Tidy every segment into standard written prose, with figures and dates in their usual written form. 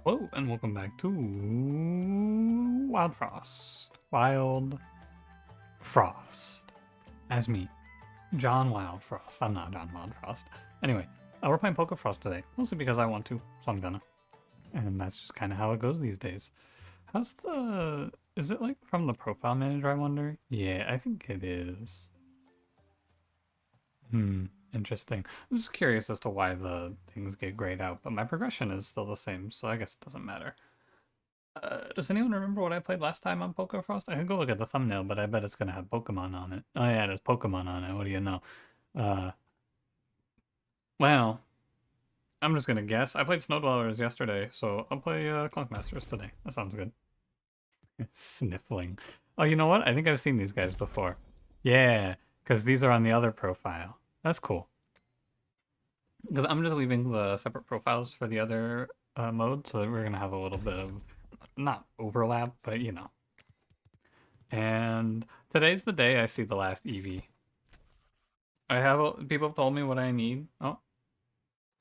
Hello and welcome back to Wildfrost. Wild Frost. As me, John Wildfrost. I'm not John Wildfrost. Anyway, we're playing Pokefrost today, mostly because I want to, so I'm gonna. And that's just kind of how it goes these days. How's the... Is it like from the profile manager, I wonder? Yeah, I think it is. Interesting. I'm just curious as to why the things get grayed out, but my progression is still the same, so I guess it doesn't matter. Does anyone remember what I played last time on Pokefrost? I can go look at the thumbnail, but I bet it's gonna have Pokemon on it. Oh yeah, there's Pokemon on it. What do you know? Uh, well, I'm just gonna guess. I played Snow Dwellers yesterday, so I'll play Clunk Masters today. That sounds good. Sniffling. Oh, you know what? I think I've seen these guys before. Yeah, because these are on the other profile. That's cool. Because I'm just leaving the separate profiles for the other mode, so that we're gonna have a little bit of not overlap, but you know. And today's the day I see the last Eevee. People have told me what I need. Oh,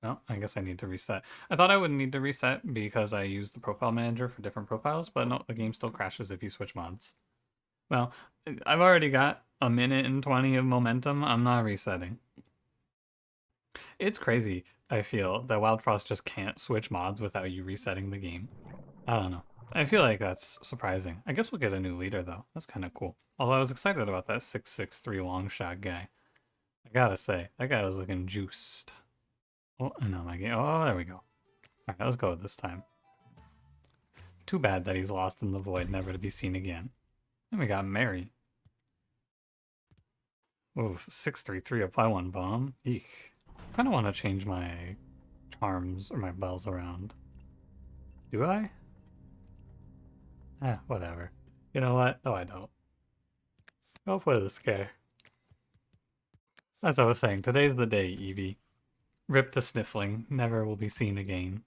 no, I guess I need to reset. I thought I wouldn't need to reset because I use the profile manager for different profiles, but no, the game still crashes if you switch mods. Well, I've already got a minute and 20 of momentum. I'm not resetting. It's crazy, I feel, that Wildfrost just can't switch mods without you resetting the game. I don't know. I feel like that's surprising. I guess we'll get a new leader, though. That's kind of cool. Although I was excited about that 6'6" long shot guy. I gotta say, that guy was looking juiced. Oh, no, my game. Oh, there we go. Alright, let's go this time. Too bad that he's lost in the void, never to be seen again. And we got Mary. Ooh, 633, apply one bomb. Eek. I kind of want to change my charms or my bells around. Do I? Whatever. You know what? No, I don't. Go for the scare. As I was saying, today's the day, Eevee. Rip to Sniffling. Never will be seen again.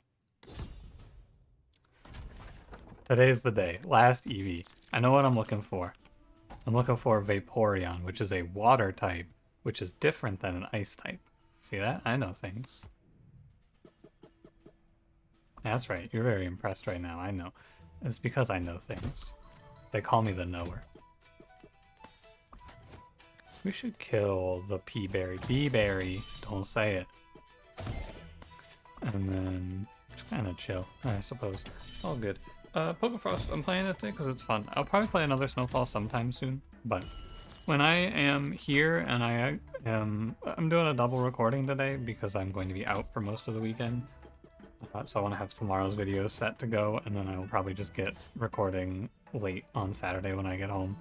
Today's the day. Last Eevee. I know what I'm looking for. I'm looking for Vaporeon, which is a water type, which is different than an ice type. See that? I know things. That's right. You're very impressed right now. I know. It's because I know things. They call me the knower. We should kill the P-berry. B-berry. Don't say it. And then just kind of chill, I suppose. All good. Pokefrost, I'm playing it today because it's fun. I'll probably play another Snowfall sometime soon, but when I am here and I'm doing a double recording today because I'm going to be out for most of the weekend. So I want to have tomorrow's video set to go, and then I will probably just get recording late on Saturday when I get home.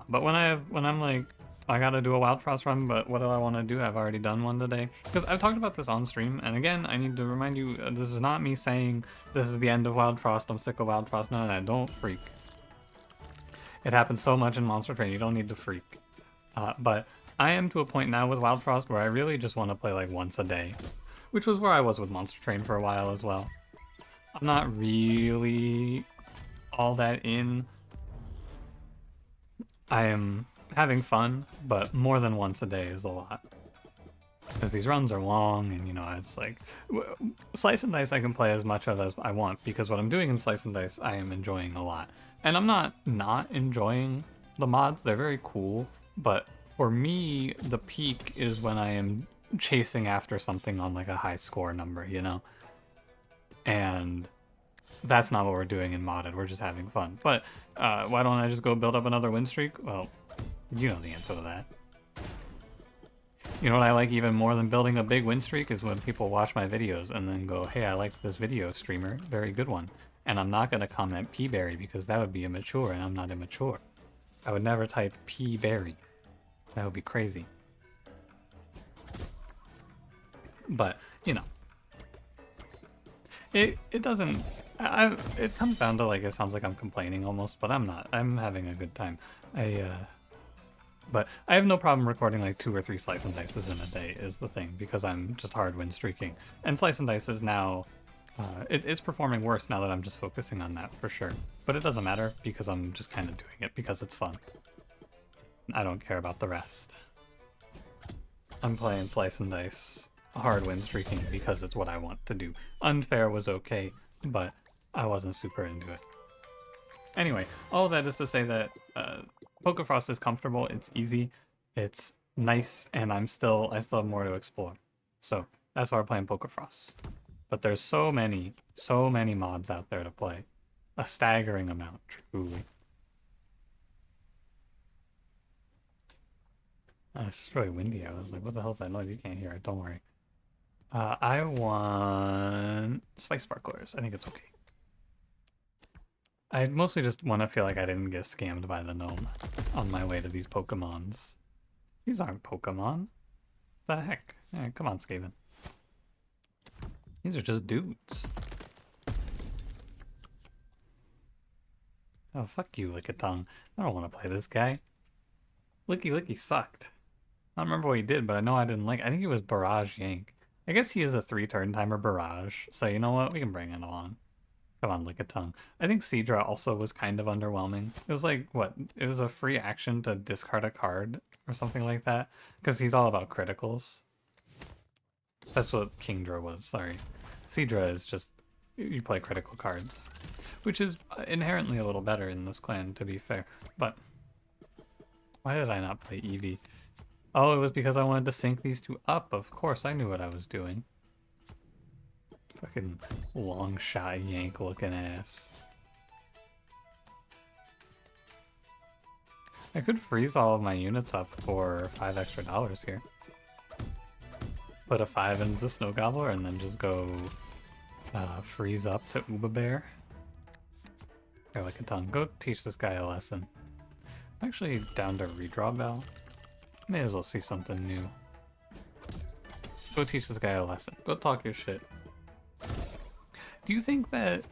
But when I'm like, I gotta do a Wildfrost run, but what do I want to do? I've already done one today. Because I've talked about this on stream, and again, I need to remind you, this is not me saying this is the end of Wildfrost, I'm sick of Wildfrost, none of that, don't freak. It happens so much in Monster Train, you don't need to freak. But I am to a point now with Wildfrost where I really just want to play like once a day. Which was where I was with Monster Train for a while as well. I'm not really all that in. I am having fun, but more than once a day is a lot. Because these runs are long, and you know, it's like... Slice and Dice I can play as much of as I want, because what I'm doing in Slice and Dice I am enjoying a lot. And I'm not enjoying the mods, they're very cool, but for me, the peak is when I am chasing after something on like a high score number, you know? And that's not what we're doing in modded, we're just having fun. But why don't I just go build up another win streak? Well, you know the answer to that. You know what I like even more than building a big win streak is when people watch my videos and then go, hey, I liked this video streamer, very good one. And I'm not going to comment P-berry because that would be immature and I'm not immature. I would never type P-berry. That would be crazy. But, you know. It doesn't... it comes down to, like, it sounds like I'm complaining almost, but I'm not. I'm having a good time. But I have no problem recording like 2 or 3 Slice and Dices in a day is the thing, because I'm just hard win streaking. And Slice and Dice is now... it's performing worse now that I'm just focusing on that, for sure. But it doesn't matter, because I'm just kind of doing it because it's fun. I don't care about the rest. I'm playing Slice and Dice hard win streaking because it's what I want to do. Unfair was okay. but I wasn't super into it. Anyway, all of that is to say that Pokefrost is comfortable, it's easy, it's nice, and I still have more to explore. So that's why we're playing Pokefrost. But there's so many mods out there to play. A staggering amount, truly. It's just really windy. I was like, what the hell is that noise? You can't hear it, don't worry. I want spice sparklers. I think it's okay. I mostly just want to feel like I didn't get scammed by the gnome on my way to these Pokemons. These aren't Pokemon. The heck? Right, come on, Skaven. These are just dudes. Oh, fuck you, Lickitung. I don't want to play this guy. Licky sucked. I don't remember what he did, but I know I didn't like it. I think he was Barrage Yank. I guess he is a 3-turn timer Barrage, so you know what? We can bring it along. Come on, Lickitung. I think Seadra also was kind of underwhelming. It was like, what? It was a free action to discard a card or something like that, because he's all about criticals. That's what Kingdra was, sorry. Seadra is just, you play critical cards, which is inherently a little better in this clan, to be fair. But why did I not play Eevee? Oh, it was because I wanted to sync these two up. Of course, I knew what I was doing. Fucking long shot yank looking ass. I could freeze all of my units up for $5 extra here. Put a 5 into the Snow Gobbler and then just go freeze up to Uba Bear. Or like a ton. Go teach this guy a lesson. I'm actually down to redraw Bell. May as well see something new. Go teach this guy a lesson. Go talk your shit. Do you think that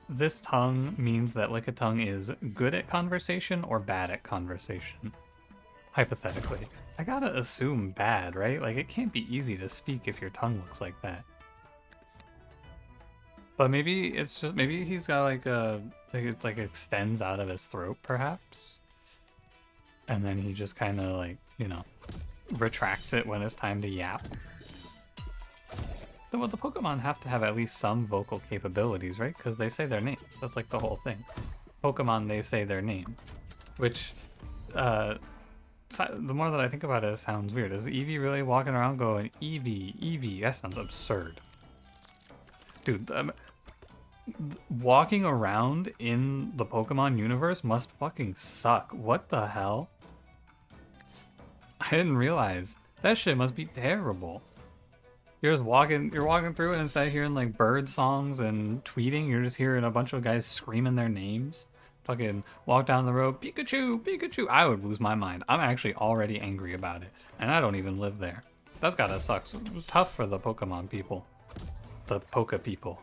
this tongue means that Lickitung is good at conversation or bad at conversation? Hypothetically. I gotta assume bad, right? Like, it can't be easy to speak if your tongue looks like that. But maybe it's just, maybe he's got like a, it like extends out of his throat, perhaps? And then he just kind of like, you know, retracts it when it's time to yap. Well, the Pokemon have to have at least some vocal capabilities, right? Because they say their names. That's like the whole thing. Pokemon, they say their name. Which, the more that I think about it, it sounds weird. Is Eevee really walking around going, Eevee, Eevee? That sounds absurd. Dude, walking around in the Pokemon universe must fucking suck. What the hell? I didn't realize. That shit must be terrible. You're just walking through and instead of hearing like bird songs and tweeting, you're just hearing a bunch of guys screaming their names. Fucking walk down the road, Pikachu, Pikachu. I would lose my mind. I'm actually already angry about it. And I don't even live there. That's gotta suck. It's tough for the Pokemon people. The Poke people.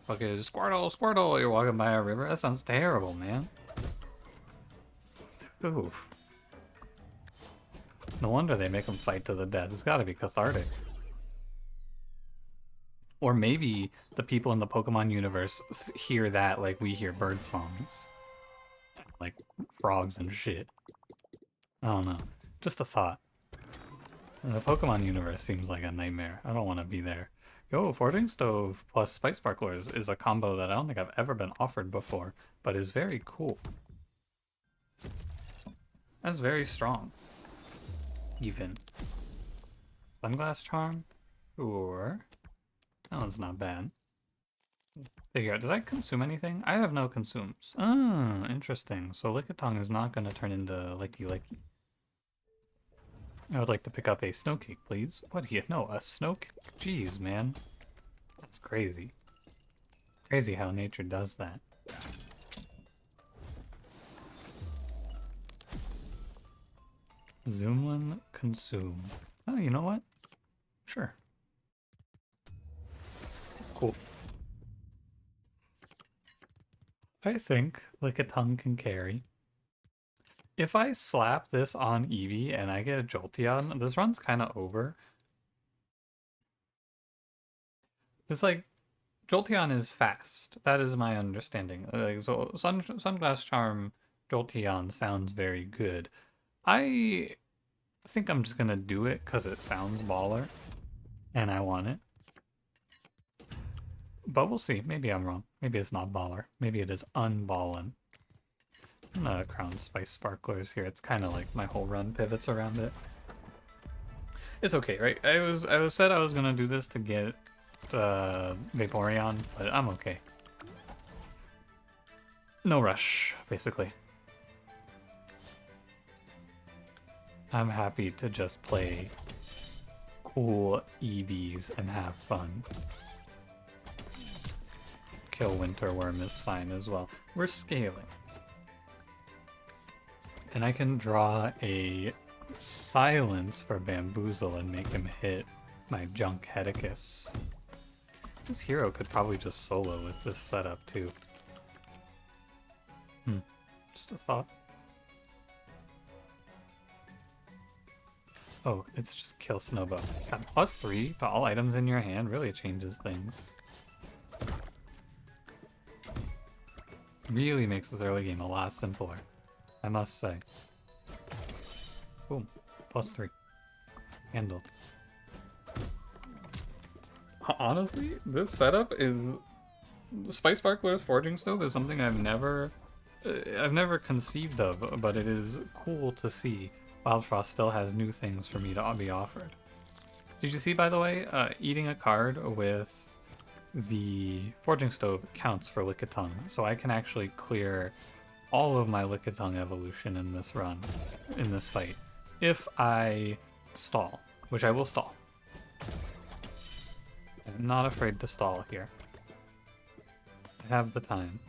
Fucking Squirtle, Squirtle, you're walking by a river. That sounds terrible, man. Oof. No wonder they make them fight to the death. It's gotta be cathartic. Or maybe the people in the Pokemon universe hear that like we hear bird songs. Like frogs and shit. I don't know. Just a thought. The Pokemon universe seems like a nightmare. I don't want to be there. Yo, Forging Stove plus Spice Sparklers is a combo that I don't think I've ever been offered before, but is very cool. That's very strong. Even. Sunglass Charm? Or... that one's not bad. Figure out, did I consume anything? I have no consumes. Ah, interesting. So Lickitung is not going to turn into Licky. I would like to pick up a snow cake, please. What do you know? A snow cake? Jeez, man. That's crazy. Crazy how nature does that. Zoomlin consume. Oh, you know what? Sure. That's cool. I think Lickitung can carry. If I slap this on Eevee and I get a Jolteon, this run's kind of over. It's like, Jolteon is fast. That is my understanding. Like, so Sunglass Charm Jolteon sounds very good. I think I'm just gonna do it because it sounds baller. And I want it. But we'll see. Maybe I'm wrong. Maybe it's not baller. Maybe it is unballin'. I'm gonna crown Spice Sparklers here. It's kind of like my whole run pivots around it. It's okay, right? I was said I was gonna do this to get Vaporeon, but I'm okay. No rush, basically. I'm happy to just play cool EVs and have fun. Kill Winter Worm is fine as well. We're scaling. And I can draw a silence for Bamboozle and make him hit my junk Hedicus. This hero could probably just solo with this setup too. Just a thought. Oh, it's just kill Snowbow. God, +3 to all items in your hand really changes things. Really makes this early game a lot simpler, I must say. Boom. +3. Handled. Honestly, this setup is... The Spice Sparkler's Forging Stove is something I've never conceived of, but it is cool to see. Wildfrost still has new things for me to be offered. Did you see, by the way, eating a card with the Forging Stove counts for Lickitung, so I can actually clear all of my Lickitung evolution in this run, in this fight, if I stall, which I will stall. I'm not afraid to stall here. I have the time.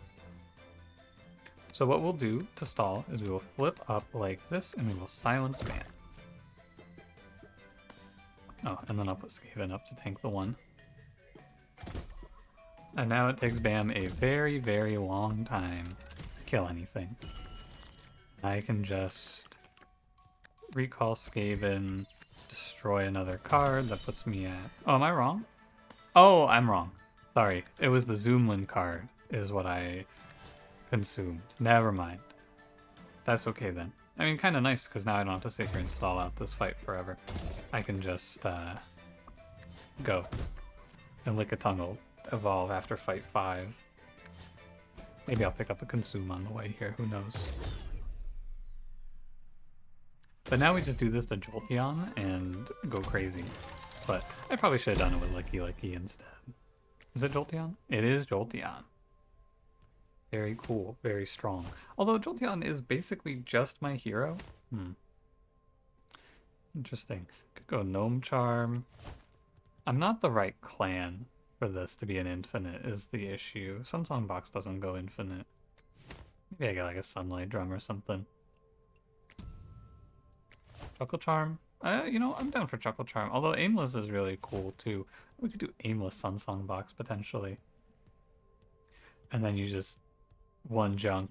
So what we'll do to stall is we will flip up like this and we will silence Ban. Oh, and then I'll put Skaven up to tank the one. And now it takes Bam a very, very long time to kill anything. I can just recall Skaven, destroy another card that puts me at... Oh, am I wrong? Oh, I'm wrong. Sorry. It was the Zoomlin card is what I consumed. Never mind. That's okay then. I mean, kind of nice, because now I don't have to sit here and stall out this fight forever. I can just go. And Lickitung will evolve after fight 5. Maybe I'll pick up a consume on the way here, who knows. But now we just do this to Jolteon and go crazy. But I probably should have done it with Licky instead. Is it Jolteon? It is Jolteon. Very cool, very strong. Although Jolteon is basically just my hero. Interesting. Could go Gnome Charm. I'm not the right clan for this to be an infinite is the issue. Sunsong Box doesn't go infinite. Maybe I get like a Sunlight Drum or something. Chuckle Charm. You know, I'm down for Chuckle Charm. Although Aimless is really cool too. We could do Aimless Sunsong Box potentially. And then you just one junk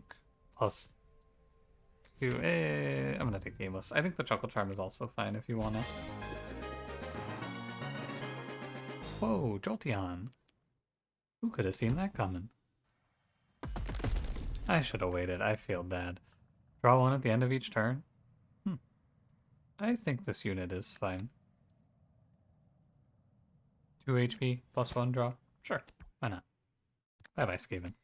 plus 2. I'm gonna take Aimless. I think the Chuckle Charm is also fine if you wanna. Whoa, Jolteon. Who could have seen that coming? I should have waited. I feel bad. Draw one at the end of each turn? I think this unit is fine. 2 HP plus 1 draw? Sure, why not? Bye-bye, Skaven.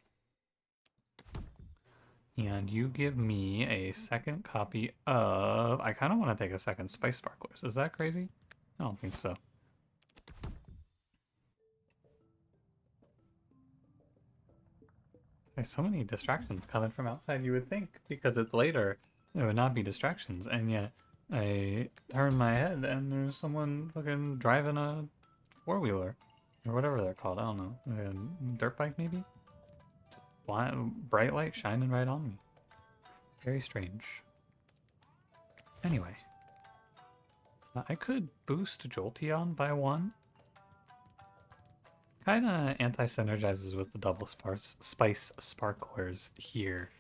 And you give me a second copy of... I kind of want to take a second Spice Sparklers. Is that crazy? I don't think so. There's so many distractions coming from outside, you would think, because it's later, there would not be distractions, and yet I turn my head and there's someone fucking driving a four-wheeler, or whatever they're called, I don't know, a dirt bike maybe? Bright light shining right on me. Very strange. Anyway, I could boost Jolteon by 1. Kinda anti-synergizes with the double Spice Sparklers here.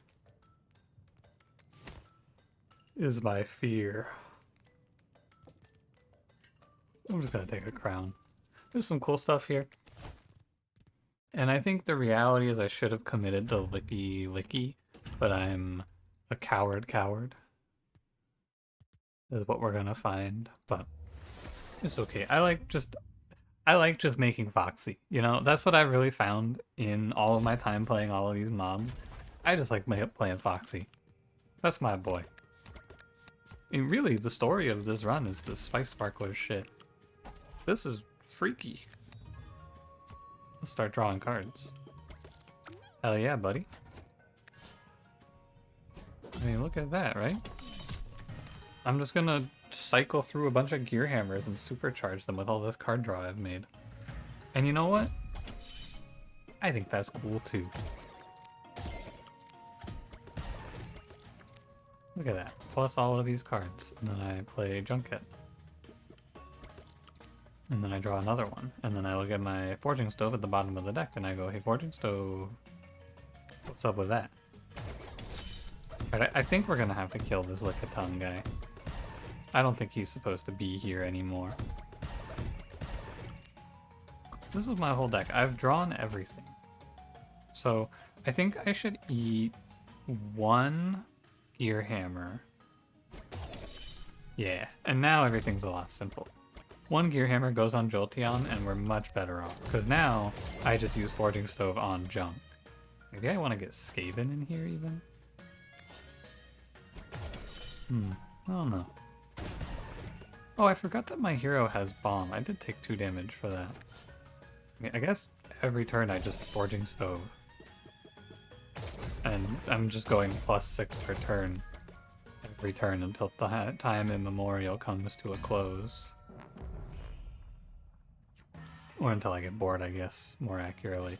Is my fear. I'm just gonna take a crown. There's some cool stuff here. And I think the reality is I should have committed to Licky, but I'm a coward. Is what we're gonna find, but it's okay. I like just making Foxy. You know, that's what I really found in all of my time playing all of these mods. I just like playing Foxy. That's my boy. And really, the story of this run is the Spice Sparkler shit. This is freaky. Let's start drawing cards. Hell yeah, buddy. I mean, look at that, right? I'm just gonna cycle through a bunch of gear hammers and supercharge them with all this card draw I've made. And you know what? I think that's cool too. Look at that. Plus all of these cards. And then I play Junket. And then I draw another one. And then I look at my Forging Stove at the bottom of the deck and I go, hey, Forging Stove, what's up with that? Alright, I think we're gonna have to kill this Lickitung guy. I don't think he's supposed to be here anymore. This is my whole deck. I've drawn everything. So I think I should eat one gear hammer. Yeah, and now everything's a lot simple. One gear hammer goes on Jolteon and we're much better off. Because now I just use Forging Stove on junk. Maybe I want to get Skaven in here even? I don't know. Oh, I forgot that my hero has bomb. I did take 2 damage for that. I mean, I guess every turn I just Forging Stove. And I'm just going +6 per turn. Every turn until the time immemorial comes to a close. Or until I get bored, I guess, more accurately.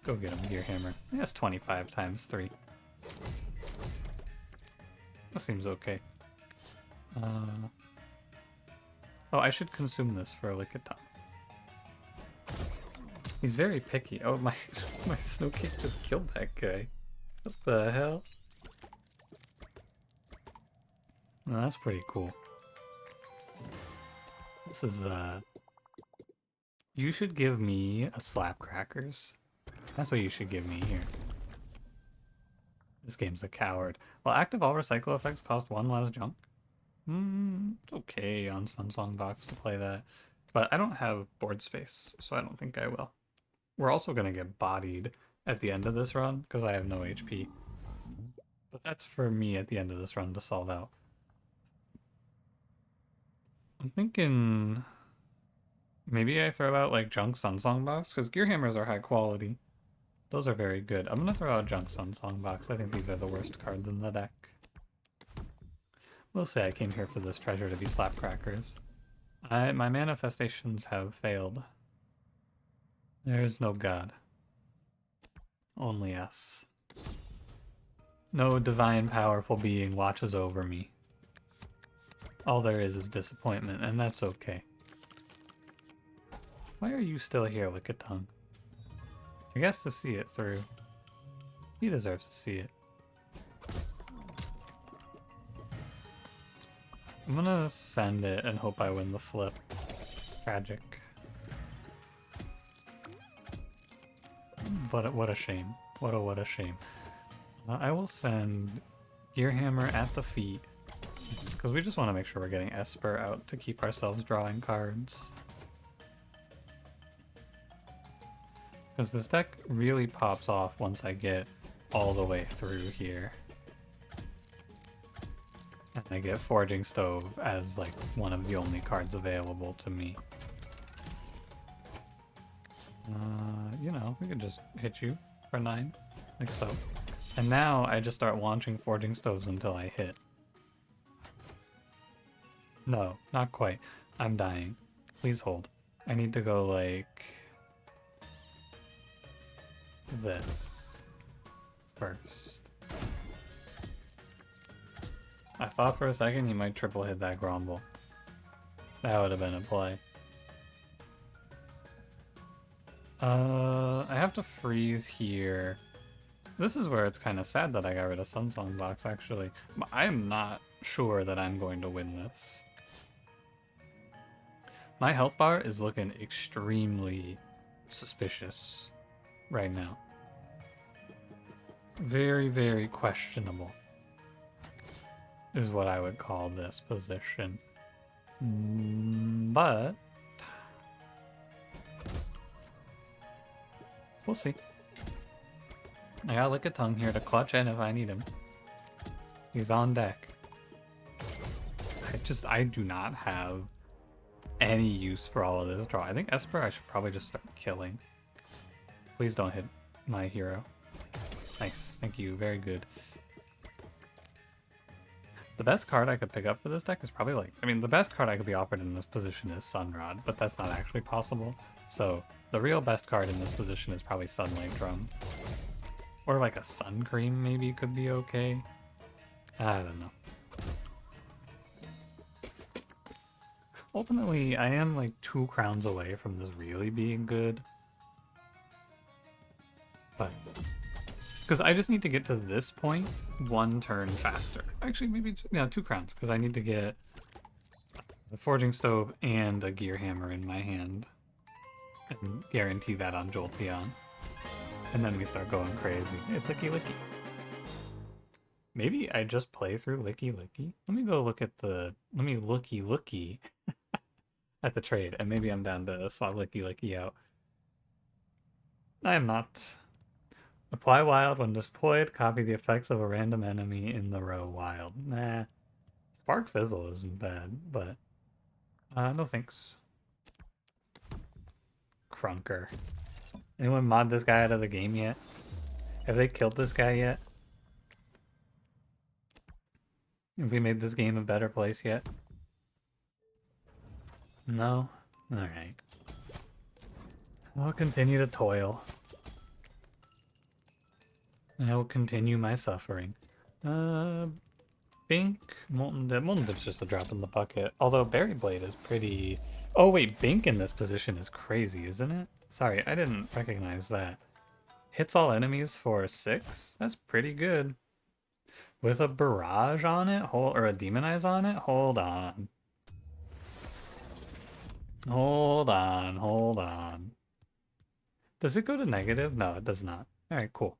Go get him, Gear Hammer. That's 25 times 3. That seems okay. Oh, I should consume this for a Lickitung. He's very picky. Oh, my Snowcake just killed that guy. What the hell? Well, that's pretty cool. This is, you should give me a Slap Crackers. That's what you should give me here. This game's a coward. Well, active all recycle effects cost 1 less junk. It's okay on Sunsong Box to play that. But I don't have board space, so I don't think I will. We're also going to get bodied at the end of this run, because I have no HP. But that's for me at the end of this run to solve out. I'm thinking maybe I throw out like Junk Sunsong Box, because Gear Hammers are high quality. Those are very good. I'm going to throw out Junk Sunsong Box. I think these are the worst cards in the deck. We'll say I came here for this treasure to be Slap Crackers. My manifestations have failed. There is no God. Only us. No divine powerful being watches over me. All there is disappointment, and that's okay. Why are you still here, Lickitung? I guess to see it through. He deserves to see it. I'm gonna send it and hope I win the flip. Tragic. What a shame. What a shame. I will send Gear Hammer at the feet. Because we just want to make sure we're getting Esper out to keep ourselves drawing cards. Because this deck really pops off once I get all the way through here. And I get Forging Stove as like one of the only cards available to me. You know, we could just hit you for 9, like so. And now I just start launching Forging Stoves until I hit. No, not quite. I'm dying. Please hold. I need to go like this first. I thought for a second he might triple hit that Grumble. That would have been a play. I have to freeze here. This is where it's kind of sad that I got rid of Sunsong Box, actually. But I am not sure that I'm going to win this. My health bar is looking extremely suspicious right now. Very, very questionable is what I would call this position. But We'll see. I got Lick a Tongue here to clutch in if I need him. He's on deck. I do not have any use for all of this draw. I think Esper I should probably just start killing. Please don't hit my hero. Nice, thank you, very good. The best card I could pick up for this deck is probably like, I mean, the best card I could be offered in this position is Sunrod, but that's not actually possible. So the real best card in this position is probably Sunlight Drum. Or like a Sun Cream maybe could be okay. I don't know. Ultimately, I am like 2 crowns away from this really being good. But, because I just need to get to this point 1 turn faster. Actually, maybe, yeah, 2 crowns, because I need to get the Forging Stove and a Gear Hammer in my hand. And guarantee that on Jolteon. And then we start going crazy. It's Licky Licky. Maybe I just play through Licky Licky. Let me go look at the... Let me looky at the trade. And maybe I'm down to swap Licky Licky out. I am not. Apply Wild when deployed. Copy the effects of a random enemy in the row Wild. Nah. Spark Fizzle isn't bad, but... no thanks. Crunker. Anyone mod this guy out of the game yet? Have they killed this guy yet? Have we made this game a better place yet? No? Alright. I'll continue to toil. I will continue my suffering. Bink, Molten Dip. Molten Dip's just a drop in the bucket. Although Berry Blade is pretty... Oh wait, Bink in this position is crazy, isn't it? Sorry, I didn't recognize that. Hits all enemies for 6? That's pretty good. With a Barrage on it? Or a Demonize on it? Hold on. Hold on, hold on. Does it go to negative? No, it does not. Alright, cool.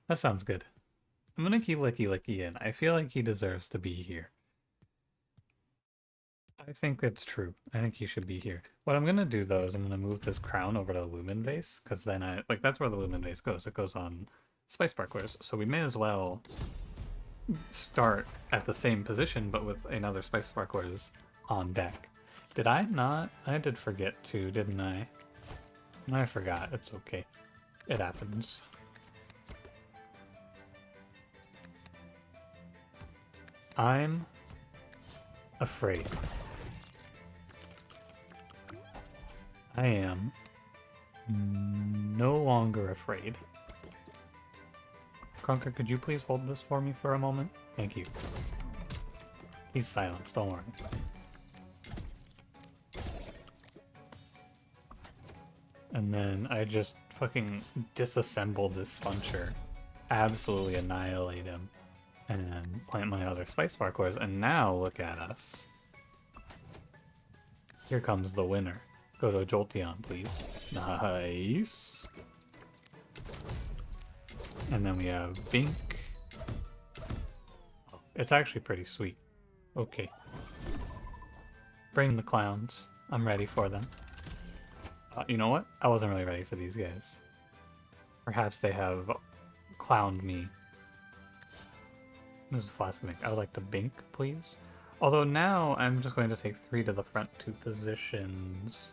That sounds good. I'm gonna keep Licky Licky in. I feel like he deserves to be here. I think it's true. I think he should be here. What I'm gonna do though is I'm gonna move this crown over to Lumen Vase, because then that's where the Lumen Vase goes. It goes on Spice Sparklers. So we may as well start at the same position, but with another Spice Sparklers on deck. Did I not? I did forget to, didn't I? I forgot. It's okay. It happens. I'm afraid. I am no longer afraid. Crunker, could you please hold this for me for a moment? Thank you. He's silenced, don't worry. And then I just fucking disassemble this Sponcher. Absolutely annihilate him. And then plant my other Spice Sparklers, and now look at us. Here comes the winner. Go to a Jolteon, please. Nice. And then we have Bink. Oh, it's actually pretty sweet. Okay. Bring the clowns. I'm ready for them. You know what? I wasn't really ready for these guys. Perhaps they have clowned me. This is Flask Bink. I would like to Bink, please. Although now I'm just going to take 3 to the front 2 positions.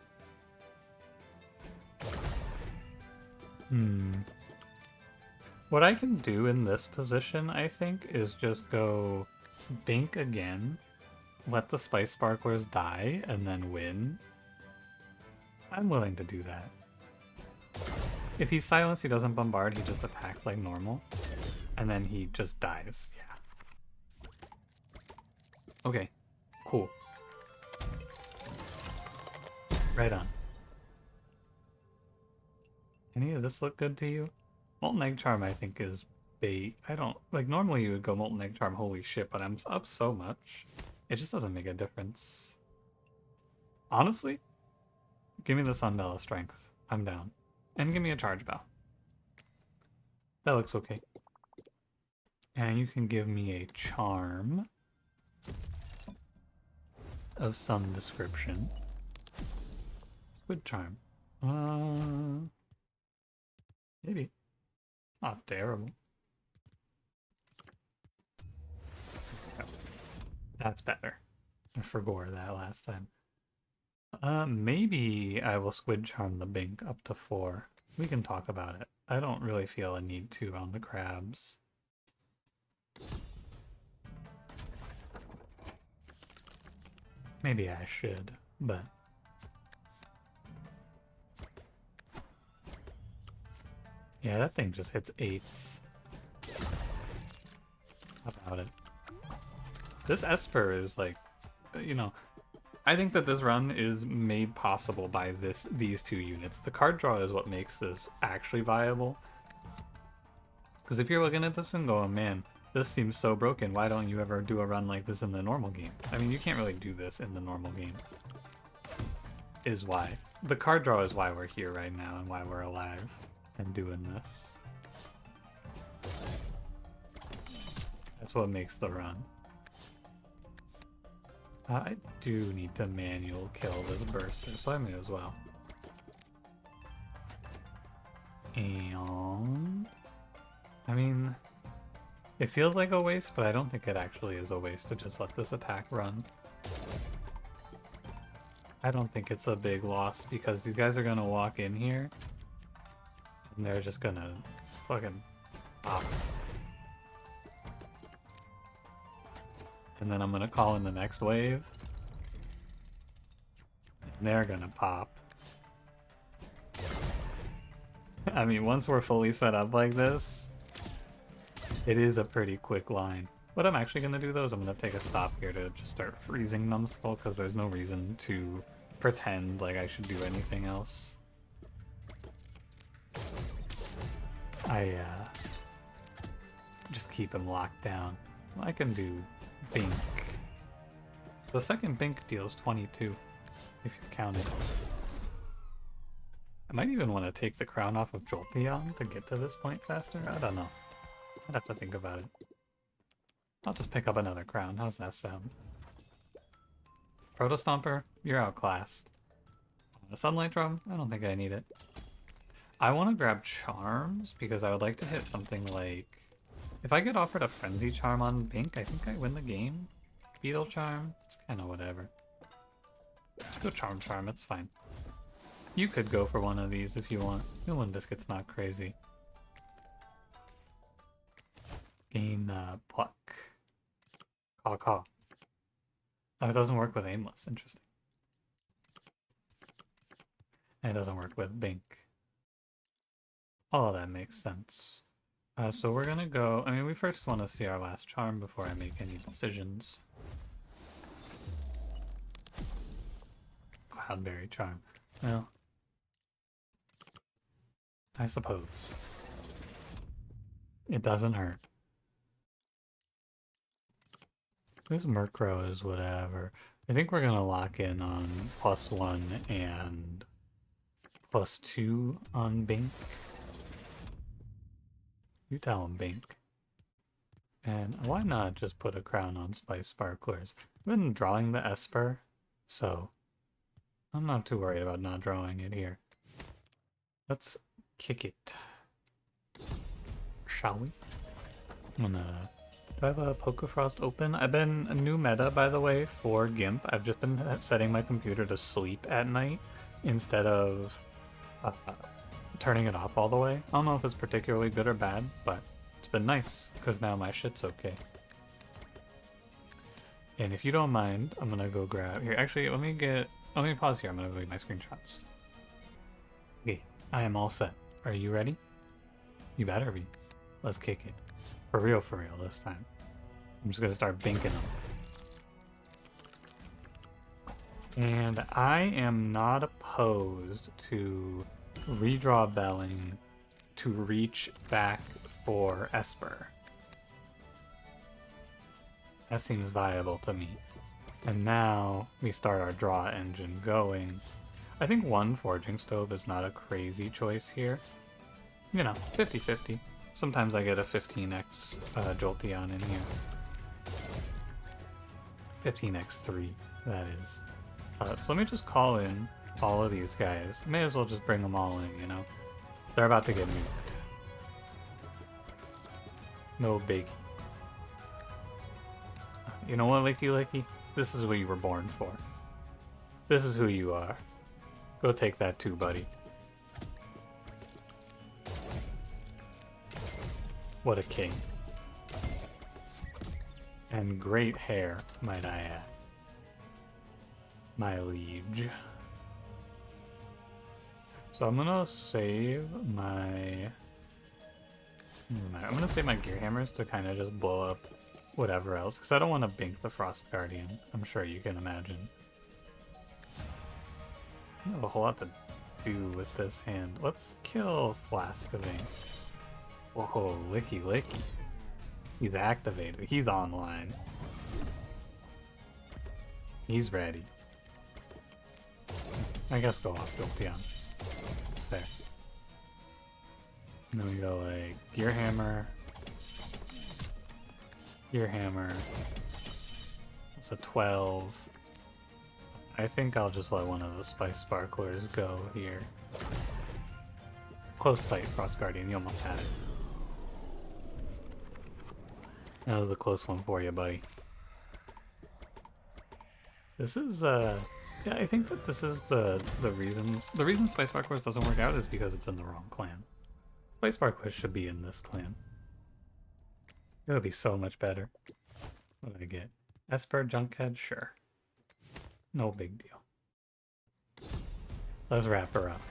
What I can do in this position, I think, is just go Bink again, let the Spice Sparklers die, and then win. I'm willing to do that. If he's silenced, he doesn't bombard, he just attacks like normal. And then he just dies. Yeah. Okay. Cool. Right on. Any of this look good to you? Molten Egg Charm, I think, is bait. I don't... Like, normally you would go Molten Egg Charm, holy shit, but I'm up so much. It just doesn't make a difference. Honestly, give me the Sunbell of Strength. I'm down. And give me a Charge Bell. That looks okay. And you can give me a Charm of some description. Squid Charm. Maybe. Not terrible. That's better. I forgot that last time. Maybe I will squid charm the bink up to 4. We can talk about it. I don't really feel a need to on the crabs. Maybe I should, but... Yeah, that thing just hits 8s. How about it? This Esper is like, you know, I think that this run is made possible by these 2 units. The card draw is what makes this actually viable. Because if you're looking at this and going, man, this seems so broken, why don't you ever do a run like this in the normal game? I mean, you can't really do this in the normal game. Is why. The card draw is why we're here right now and why we're alive and doing this. That's what makes the run. I do need to manual kill this burster, so I may as well. And... I mean... It feels like a waste, but I don't think it actually is a waste to just let this attack run. I don't think it's a big loss, because these guys are gonna walk in here, and they're just gonna fucking pop. And then I'm gonna call in the next wave, and they're gonna pop. I mean, once we're fully set up like this, it is a pretty quick line. What I'm actually going to do, though, is I'm going to take a stop here to just start freezing Numbskull, because there's no reason to pretend like I should do anything else. I just keep him locked down. Well, I can do Bink. The second Bink deals 22, if you count it. I might even want to take the crown off of Jolteon to get to this point faster. I don't know. I'd have to think about it. I'll just pick up another crown. How's that sound? Protostomper, you're outclassed. A Sunlight Drum? I don't think I need it. I want to grab Charms because I would like to hit something like... If I get offered a Frenzy Charm on Bink, I think I win the game. Beetle Charm? It's kind of whatever. Go Charm, it's fine. You could go for one of these if you want. Newland Biscuit's not crazy. Gain Pluck. Caw. Oh, it doesn't work with Aimless. Interesting. And it doesn't work with Bink. All of that makes sense. So we're gonna go... I mean, we first want to see our last charm before I make any decisions. Cloudberry Charm. Well, I suppose. It doesn't hurt. This Murkrow is whatever. I think we're gonna lock in on +1 and +2 on Bink. You tell him, Bink. And why not just put a crown on Spice Sparklers? I've been drawing the Esper, so I'm not too worried about not drawing it here. Let's kick it. Shall we? I'm gonna... Do I have a Pokefrost open? I've been a new meta, by the way, for GIMP. I've just been setting my computer to sleep at night instead of turning it off all the way. I don't know if it's particularly good or bad, but it's been nice because now my shit's okay. And if you don't mind, I'm gonna go grab here. Actually, let me pause here. I'm gonna go get my screenshots. Okay, I am all set. Are you ready? You better be. Let's kick it. For real this time. I'm just gonna start binking them. And I am not opposed to redraw belling to reach back for Esper. That seems viable to me. And now we start our draw engine going. I think one Forging Stove is not a crazy choice here. You know, 50-50. Sometimes I get a 15x Jolteon in here. 15x3, that is. So let me just call in all of these guys. May as well just bring them all in, you know? They're about to get nuked. No biggie. You know what, Licky Licky? This is what you were born for. This is who you are. Go take that too, buddy. What a king. And great hair, might I add. My liege. So I'm gonna save my... I'm gonna save my gear hammers to kind of just blow up whatever else, because I don't want to bink the Frost Guardian. I'm sure you can imagine. I don't have a whole lot to do with this hand. Let's kill Flask of Ink. Whoa, Licky Licky. He's activated. He's online. He's ready. I guess go off Jolteon. It's fair. And then we go like Gear Hammer. Gear Hammer. It's a 12. I think I'll just let one of the Spice Sparklers go here. Close fight, Frost Guardian. You almost had it. That was a close one for you, buddy. This is, yeah, I think that this is the reason Spice Sparklers doesn't work out is because it's in the wrong clan. Spice Sparklers should be in this clan. It would be so much better. What did I get? Esper, Junkhead? Sure. No big deal. Let's wrap her up.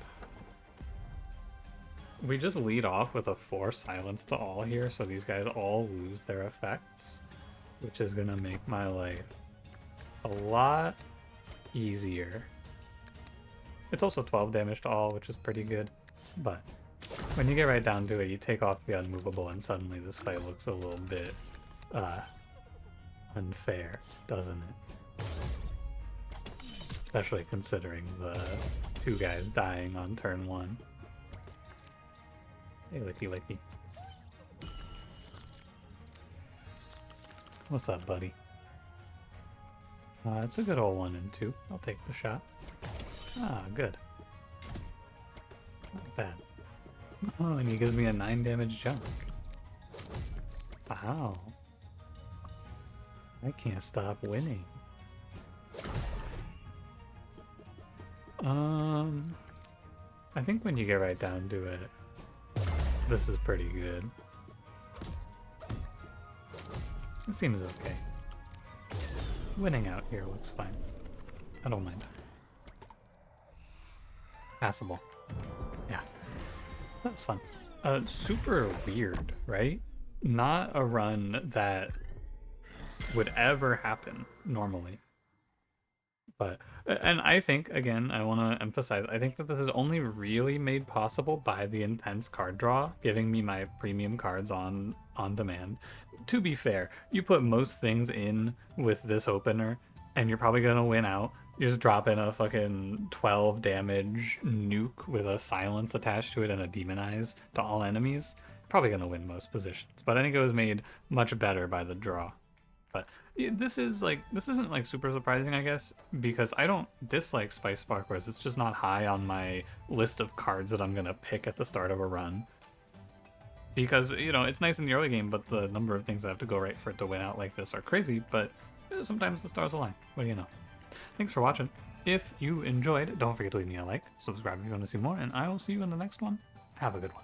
We just lead off with a 4 silence to all here, so these guys all lose their effects, which is gonna make my life a lot easier. It's also 12 damage to all, which is pretty good, but when you get right down to it, you take off the unmovable and suddenly this fight looks a little bit unfair, doesn't it? Especially considering the 2 guys dying on turn 1. Hey, Licky Licky. What's up, buddy? It's a good old 1 and 2. I'll take the shot. Ah, good. Not bad. Oh, and he gives me a 9 damage junk. Wow. I can't stop winning. I think when you get right down to it, this is pretty good. It seems okay. Winning out here looks fine. I don't mind. Passable. Yeah. That's fun. Super weird, right? Not a run that would ever happen normally. But, and I think, again, I want to emphasize, I think that this is only really made possible by the intense card draw, giving me my premium cards on demand. To be fair, you put most things in with this opener, and you're probably going to win out. You just drop in a fucking 12 damage nuke with a silence attached to it and a demonize to all enemies. Probably going to win most positions, but I think it was made much better by the draw. But this isn't like super surprising, I guess, because I don't dislike Spice Sparklers. It's just not high on my list of cards that I'm gonna pick at the start of a run. Because, you know, it's nice in the early game, but the number of things that have to go right for it to win out like this are crazy, but sometimes the stars align. What do you know? Thanks for watching. If you enjoyed, don't forget to leave me a like, subscribe if you want to see more, and I will see you in the next one. Have a good one.